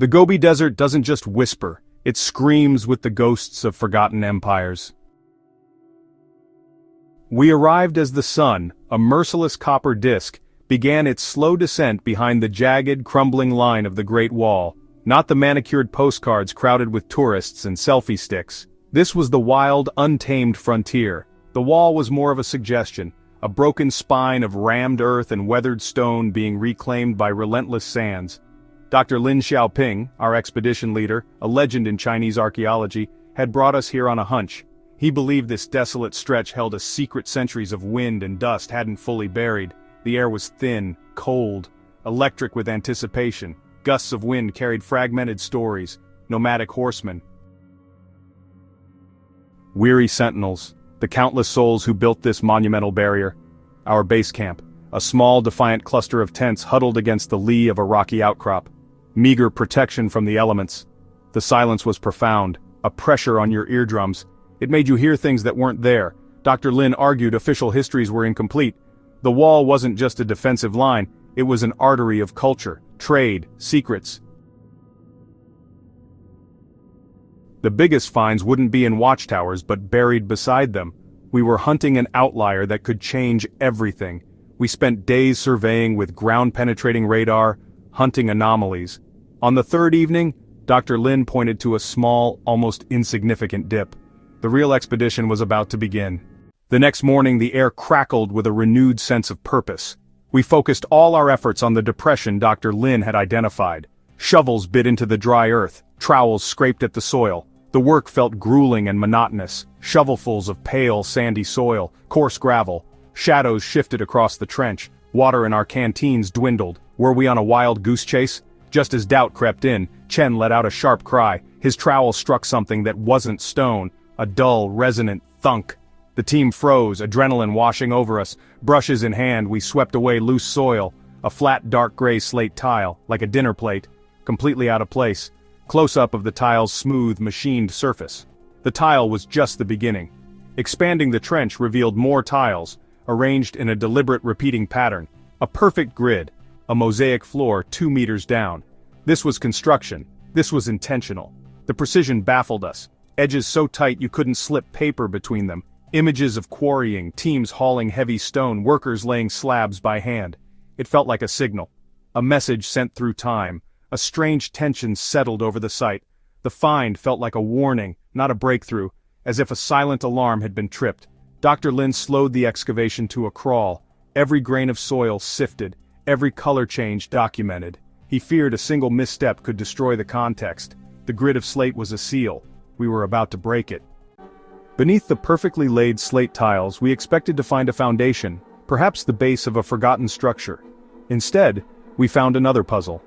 The Gobi Desert doesn't just whisper, it screams with the ghosts of forgotten empires. We arrived as the sun, a merciless copper disk, began its slow descent behind the jagged, crumbling line of the Great Wall, not the manicured postcards crowded with tourists and selfie sticks. This was the wild, untamed frontier. The wall was more of a suggestion, a broken spine of rammed earth and weathered stone being reclaimed by relentless sands. Dr. Lin Xiaoping, our expedition leader, a legend in Chinese archaeology, had brought us here on a hunch. He believed this desolate stretch held a secret centuries of wind and dust hadn't fully buried. The air was thin, cold, electric with anticipation. Gusts of wind carried fragmented stories, nomadic horsemen. Weary sentinels, the countless souls who built this monumental barrier. Our base camp, a small defiant cluster of tents huddled against the lee of a rocky outcrop. Meager protection from the elements. The silence was profound, a pressure on your eardrums. It made you hear things that weren't there. Dr. Lin argued official histories were incomplete. The wall wasn't just a defensive line, it was an artery of culture, trade, secrets. The biggest finds wouldn't be in watchtowers but buried beside them. We were hunting an outlier that could change everything. We spent days surveying with ground-penetrating radar, hunting anomalies. On the third evening, Dr. Lin pointed to a small, almost insignificant dip. The real expedition was about to begin. The next morning the air crackled with a renewed sense of purpose. We focused all our efforts on the depression Dr. Lin had identified. Shovels bit into the dry earth, trowels scraped at the soil. The work felt grueling and monotonous, shovelfuls of pale, sandy soil, coarse gravel. Shadows shifted across the trench, water in our canteens dwindled. Were we on a wild goose chase? Just as doubt crept in, Chen let out a sharp cry. His trowel struck something that wasn't stone, a dull, resonant thunk. The team froze, adrenaline washing over us. Brushes in hand, we swept away loose soil, a flat dark gray slate tile, like a dinner plate, completely out of place. Close-up of the tile's smooth, machined surface. The tile was just the beginning. Expanding the trench revealed more tiles, arranged in a deliberate repeating pattern. A perfect grid, a mosaic floor 2 meters down. This was construction. This was intentional. The precision baffled us. Edges so tight you couldn't slip paper between them. Images of quarrying, teams hauling heavy stone, workers laying slabs by hand. It felt like a signal. A message sent through time. A strange tension settled over the site. The find felt like a warning, not a breakthrough, as if a silent alarm had been tripped. Dr. Lin slowed the excavation to a crawl. Every grain of soil sifted, every color change documented. He feared a single misstep could destroy the context. The grid of slate was a seal. We were about to break it. Beneath the perfectly laid slate tiles, we expected to find a foundation, perhaps the base of a forgotten structure. Instead, we found another puzzle.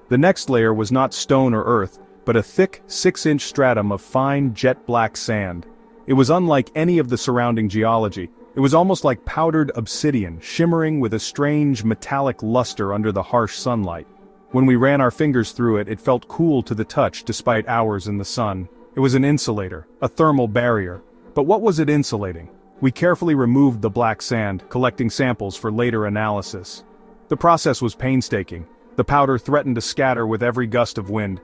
The next layer was not stone or earth, but a thick, 6-inch stratum of fine, jet-black sand. It was unlike any of the surrounding geology. It was almost like powdered obsidian, shimmering with a strange, metallic luster under the harsh sunlight. When we ran our fingers through it, it felt cool to the touch despite hours in the sun. It was an insulator, a thermal barrier. But what was it insulating? We carefully removed the black sand, collecting samples for later analysis. The process was painstaking. The powder threatened to scatter with every gust of wind.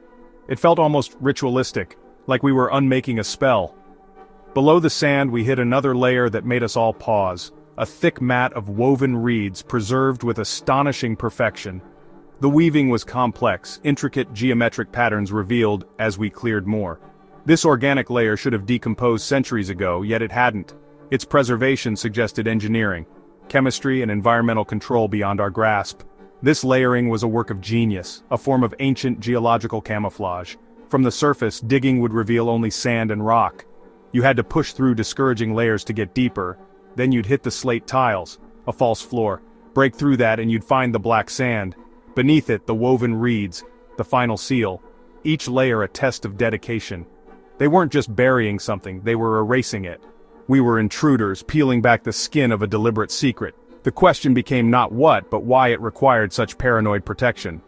It felt almost ritualistic, like we were unmaking a spell. Below the sand we hit another layer that made us all pause, a thick mat of woven reeds preserved with astonishing perfection. The weaving was complex, intricate geometric patterns revealed as we cleared more. This organic layer should have decomposed centuries ago, yet it hadn't. Its preservation suggested engineering, chemistry and environmental control beyond our grasp. This layering was a work of genius, a form of ancient geological camouflage. From the surface, digging would reveal only sand and rock. You had to push through discouraging layers to get deeper. Then you'd hit the slate tiles, a false floor. Break through that and you'd find the black sand. Beneath it, the woven reeds, the final seal. Each layer a test of dedication. They weren't just burying something, they were erasing it. We were intruders, peeling back the skin of a deliberate secret. The question became not what, but why it required such paranoid protection.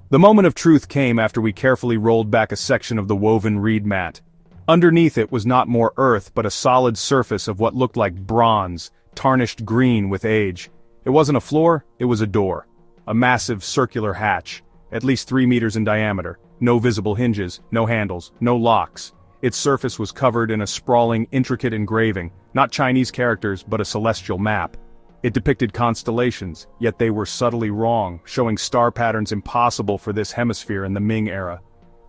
The moment of truth came after we carefully rolled back a section of the woven reed mat. Underneath it was not more earth but a solid surface of what looked like bronze, tarnished green with age. It wasn't a floor, it was a door. A massive circular hatch, at least 3 meters in diameter. No visible hinges, no handles, no locks. Its surface was covered in a sprawling, intricate engraving, not Chinese characters but a celestial map. It depicted constellations, yet they were subtly wrong, showing star patterns impossible for this hemisphere in the Ming era.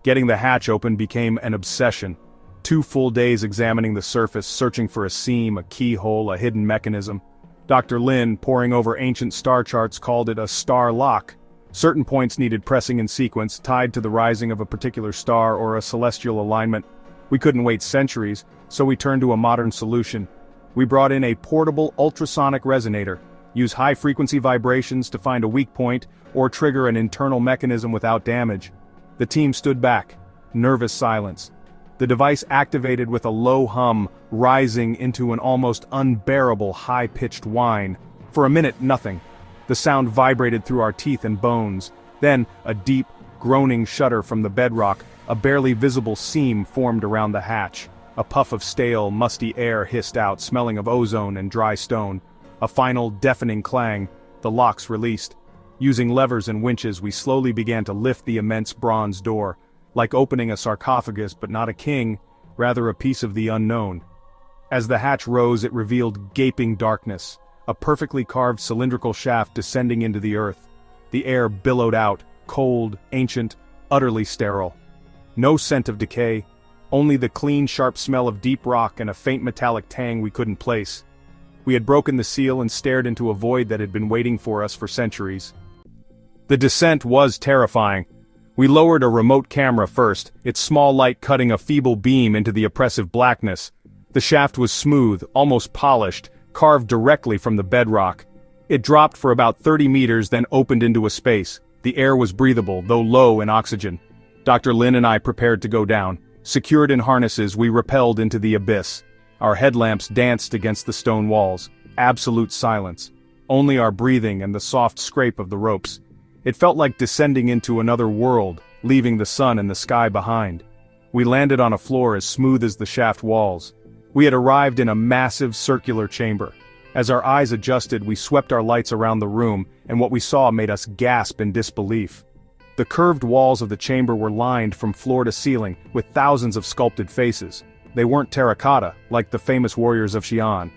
Getting the hatch open became an obsession. 2 full days examining the surface, searching for a seam, a keyhole, a hidden mechanism. Dr. Lin, poring over ancient star charts, called it a star lock. Certain points needed pressing in sequence, tied to the rising of a particular star or a celestial alignment. We couldn't wait centuries, so we turned to a modern solution. We brought in a portable ultrasonic resonator, use high-frequency vibrations to find a weak point, or trigger an internal mechanism without damage. The team stood back, nervous silence. The device activated with a low hum, rising into an almost unbearable high-pitched whine. For a minute, nothing. The sound vibrated through our teeth and bones. Then, a deep, groaning shudder from the bedrock, a barely visible seam formed around the hatch. A puff of stale, musty air hissed out, smelling of ozone and dry stone. A final, deafening clang. The locks released. Using levers and winches, we slowly began to lift the immense bronze door. Like opening a sarcophagus but not a king, rather a piece of the unknown. As the hatch rose, it revealed gaping darkness, a perfectly carved cylindrical shaft descending into the earth. The air billowed out, cold, ancient, utterly sterile. No scent of decay, only the clean, sharp smell of deep rock and a faint metallic tang we couldn't place. We had broken the seal and stared into a void that had been waiting for us for centuries. The descent was terrifying. We lowered a remote camera first, its small light cutting a feeble beam into the oppressive blackness. The shaft was smooth, almost polished, carved directly from the bedrock. It dropped for about 30 meters, then opened into a space. The air was breathable, though low in oxygen. Dr. Lin and I prepared to go down. Secured in harnesses, we rappelled into the abyss. Our headlamps danced against the stone walls. Absolute silence. Only our breathing and the soft scrape of the ropes. It felt like descending into another world, leaving the sun and the sky behind. We landed on a floor as smooth as the shaft walls. We had arrived in a massive circular chamber. As our eyes adjusted, we swept our lights around the room, and what we saw made us gasp in disbelief. The curved walls of the chamber were lined from floor to ceiling with thousands of sculpted faces. They weren't terracotta, like the famous warriors of Xi'an.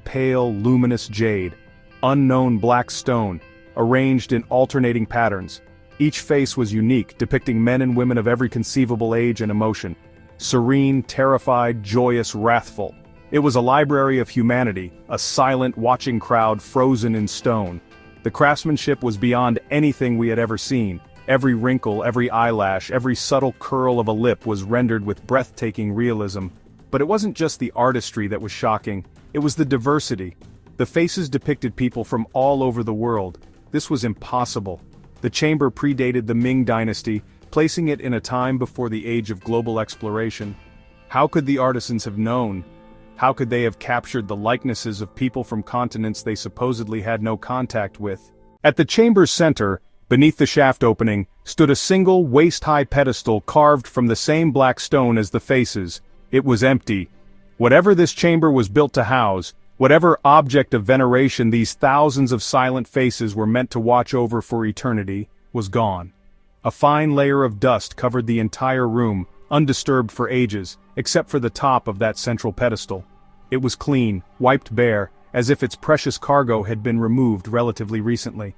Pale, luminous jade, unknown black stone, arranged in alternating patterns. Each face was unique, depicting men and women of every conceivable age and emotion. Serene, terrified, joyous, wrathful. It was a library of humanity, a silent, watching crowd frozen in stone. The craftsmanship was beyond anything we had ever seen. Every wrinkle, every eyelash, every subtle curl of a lip was rendered with breathtaking realism. But it wasn't just the artistry that was shocking, it was the diversity. The faces depicted people from all over the world. This was impossible. The chamber predated the Ming dynasty, placing it in a time before the age of global exploration. How could the artisans have known? How could they have captured the likenesses of people from continents they supposedly had no contact with? At the chamber's center, beneath the shaft opening, stood a single waist-high pedestal carved from the same black stone as the faces. It was empty. Whatever this chamber was built to house, whatever object of veneration these thousands of silent faces were meant to watch over for eternity, was gone. A fine layer of dust covered the entire room, undisturbed for ages, except for the top of that central pedestal. It was clean, wiped bare, as if its precious cargo had been removed relatively recently.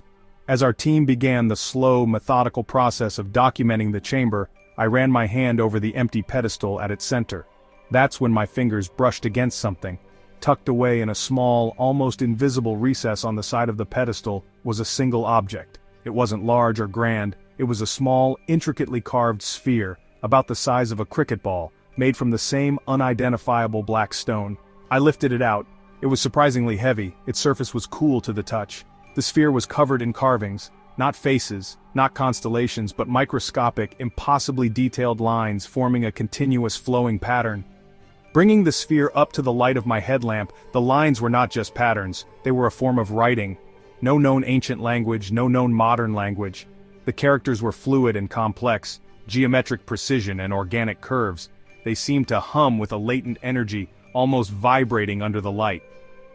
As our team began the slow, methodical process of documenting the chamber, I ran my hand over the empty pedestal at its center. That's when my fingers brushed against something. Tucked away in a small, almost invisible recess on the side of the pedestal was a single object. It wasn't large or grand, it was a small, intricately carved sphere, about the size of a cricket ball, made from the same unidentifiable black stone. I lifted it out. It was surprisingly heavy, its surface was cool to the touch. The sphere was covered in carvings, not faces, not constellations, but microscopic, impossibly detailed lines forming a continuous flowing pattern. Bringing the sphere up to the light of my headlamp, the lines were not just patterns, they were a form of writing. No known ancient language, no known modern language. The characters were fluid and complex, geometric precision and organic curves. They seemed to hum with a latent energy, almost vibrating under the light.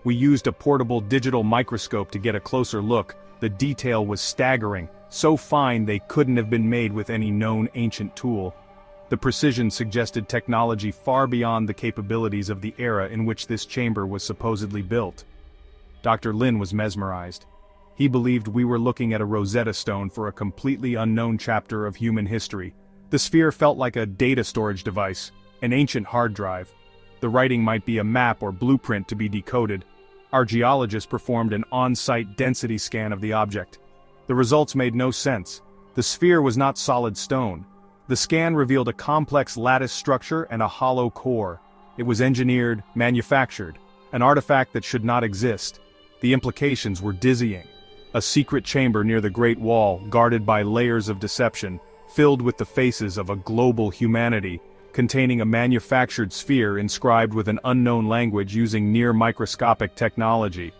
We used a portable digital microscope to get a closer look. The detail was staggering, so fine they couldn't have been made with any known ancient tool. The precision suggested technology far beyond the capabilities of the era in which this chamber was supposedly built. Dr. Lin was mesmerized. He believed we were looking at a Rosetta Stone for a completely unknown chapter of human history. The sphere felt like a data storage device, an ancient hard drive. The writing might be a map or blueprint to be decoded. Our geologists performed an on-site density scan of the object. The results made no sense. The sphere was not solid stone. The scan revealed a complex lattice structure and a hollow core. It was engineered, manufactured, an artifact that should not exist. The implications were dizzying. A secret chamber near the Great Wall, guarded by layers of deception, filled with the faces of a global humanity, containing a manufactured sphere inscribed with an unknown language using near-microscopic technology.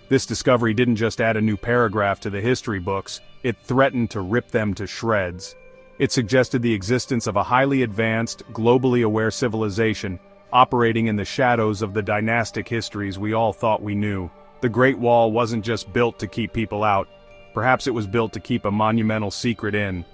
This discovery didn't just add a new paragraph to the history books, it threatened to rip them to shreds. It suggested the existence of a highly advanced, globally aware civilization, operating in the shadows of the dynastic histories we all thought we knew. The Great Wall wasn't just built to keep people out. Perhaps it was built to keep a monumental secret in.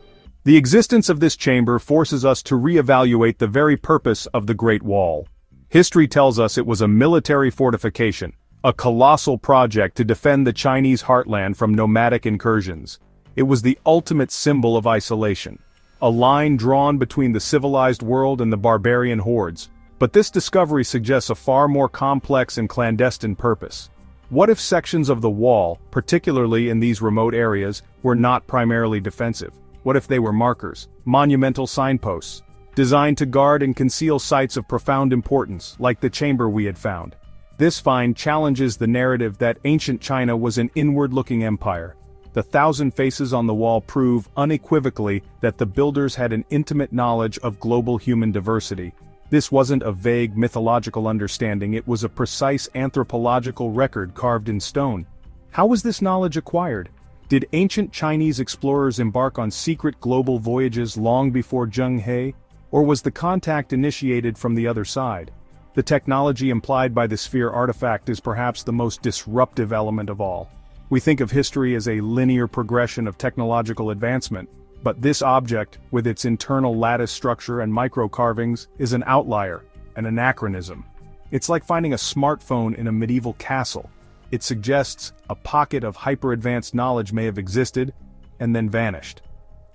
The existence of this chamber forces us to reevaluate the very purpose of the Great Wall. History tells us it was a military fortification, a colossal project to defend the Chinese heartland from nomadic incursions. It was the ultimate symbol of isolation, a line drawn between the civilized world and the barbarian hordes. But this discovery suggests a far more complex and clandestine purpose. What if sections of the wall, particularly in these remote areas, were not primarily defensive? What if they were markers, monumental signposts, designed to guard and conceal sites of profound importance, like the chamber we had found? This find challenges the narrative that ancient China was an inward-looking empire. The 1,000 faces on the wall prove unequivocally that the builders had an intimate knowledge of global human diversity. This wasn't a vague mythological understanding, it was a precise anthropological record carved in stone. How was this knowledge acquired? Did ancient Chinese explorers embark on secret global voyages long before Zheng He, or was the contact initiated from the other side? The technology implied by the sphere artifact is perhaps the most disruptive element of all. We think of history as a linear progression of technological advancement, but this object, with its internal lattice structure and micro-carvings, is an outlier, an anachronism. It's like finding a smartphone in a medieval castle. It suggests a pocket of hyper-advanced knowledge may have existed, and then vanished.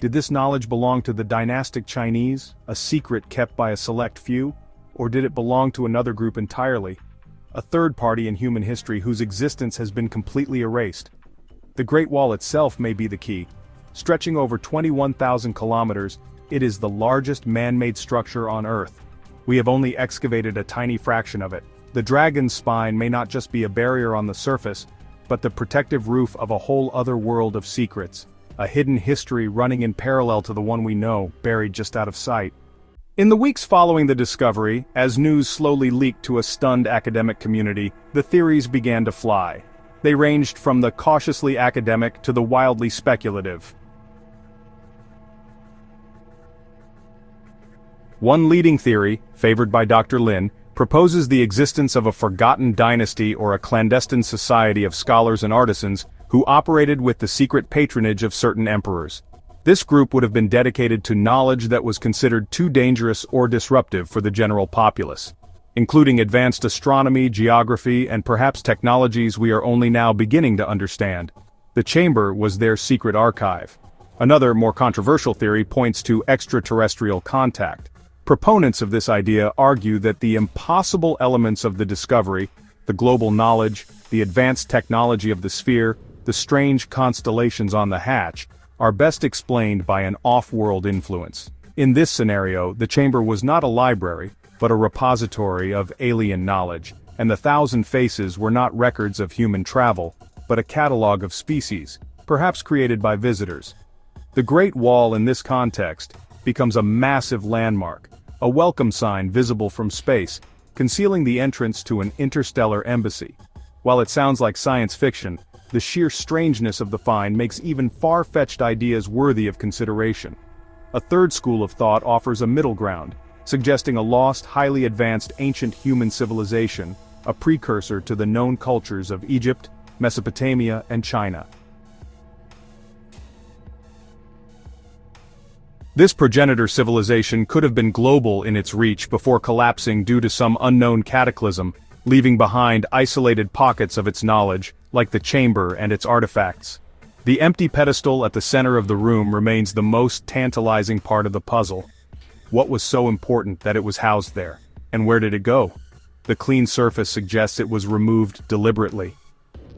Did this knowledge belong to the dynastic Chinese, a secret kept by a select few? Or did it belong to another group entirely? A third party in human history whose existence has been completely erased. The Great Wall itself may be the key. Stretching over 21,000 kilometers, it is the largest man-made structure on Earth. We have only excavated a tiny fraction of it. The dragon's spine may not just be a barrier on the surface, but the protective roof of a whole other world of secrets, a hidden history running in parallel to the one we know, buried just out of sight. In the weeks following the discovery, as news slowly leaked to a stunned academic community, the theories began to fly. They ranged from the cautiously academic to the wildly speculative. One leading theory, favored by Dr. Lin, proposes the existence of a forgotten dynasty or a clandestine society of scholars and artisans who operated with the secret patronage of certain emperors. This group would have been dedicated to knowledge that was considered too dangerous or disruptive for the general populace, including advanced astronomy, geography, and perhaps technologies we are only now beginning to understand. The chamber was their secret archive. Another, more controversial theory points to extraterrestrial contact. Proponents of this idea argue that the impossible elements of the discovery, the global knowledge, the advanced technology of the sphere, the strange constellations on the hatch, are best explained by an off-world influence. In this scenario, the chamber was not a library, but a repository of alien knowledge, and the 1,000 faces were not records of human travel, but a catalog of species, perhaps created by visitors. The Great Wall in this context becomes a massive landmark, a welcome sign visible from space, concealing the entrance to an interstellar embassy. While it sounds like science fiction, the sheer strangeness of the find makes even far-fetched ideas worthy of consideration. A third school of thought offers a middle ground, suggesting a lost, highly advanced ancient human civilization, a precursor to the known cultures of Egypt, Mesopotamia, and China. This progenitor civilization could have been global in its reach before collapsing due to some unknown cataclysm, leaving behind isolated pockets of its knowledge, like the chamber and its artifacts. The empty pedestal at the center of the room remains the most tantalizing part of the puzzle. What was so important that it was housed there? And where did it go? The clean surface suggests it was removed deliberately.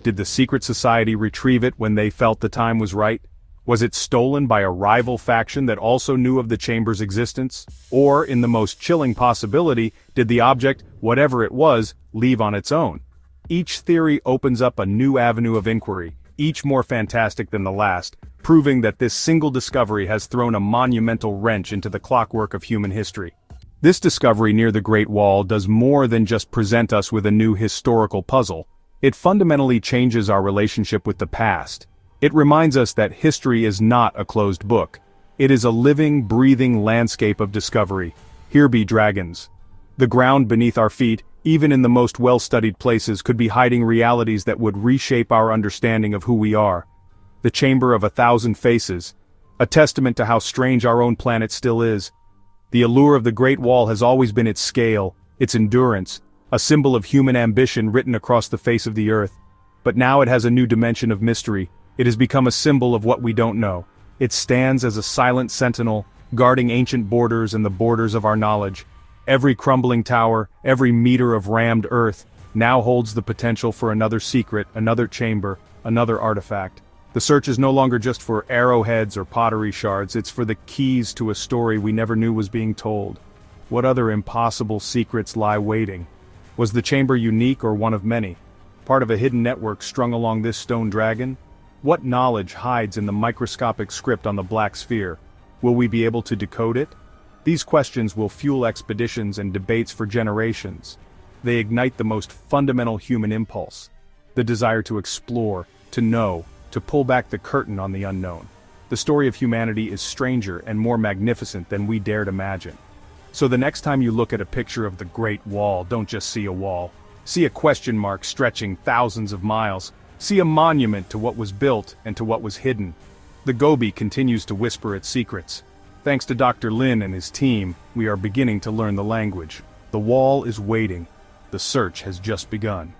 Did the secret society retrieve it when they felt the time was right? Was it stolen by a rival faction that also knew of the chamber's existence? Or, in the most chilling possibility, did the object, whatever it was, leave on its own? Each theory opens up a new avenue of inquiry, each more fantastic than the last, proving that this single discovery has thrown a monumental wrench into the clockwork of human history. This discovery near the Great Wall does more than just present us with a new historical puzzle. It fundamentally changes our relationship with the past. It reminds us that history is not a closed book. It is a living, breathing landscape of discovery. Here be dragons. The ground beneath our feet, even in the most well-studied places, could be hiding realities that would reshape our understanding of who we are. The chamber of 1,000 faces, a testament to how strange our own planet still is. The allure of the Great Wall has always been its scale, its endurance, a symbol of human ambition written across the face of the earth. But now it has a new dimension of mystery. It has become a symbol of what we don't know. It stands as a silent sentinel, guarding ancient borders and the borders of our knowledge. Every crumbling tower, every meter of rammed earth, now holds the potential for another secret, another chamber, another artifact. The search is no longer just for arrowheads or pottery shards, it's for the keys to a story we never knew was being told. What other impossible secrets lie waiting? Was the chamber unique or one of many? Part of a hidden network strung along this stone dragon? What knowledge hides in the microscopic script on the black sphere? Will we be able to decode it? These questions will fuel expeditions and debates for generations. They ignite the most fundamental human impulse, the desire to explore, to know, to pull back the curtain on the unknown. The story of humanity is stranger and more magnificent than we dared imagine. So the next time you look at a picture of the Great Wall, don't just see a wall. See a question mark stretching thousands of miles. See a monument to what was built and to what was hidden. The Gobi continues to whisper its secrets. Thanks to Dr. Lin and his team, we are beginning to learn the language. The wall is waiting. The search has just begun.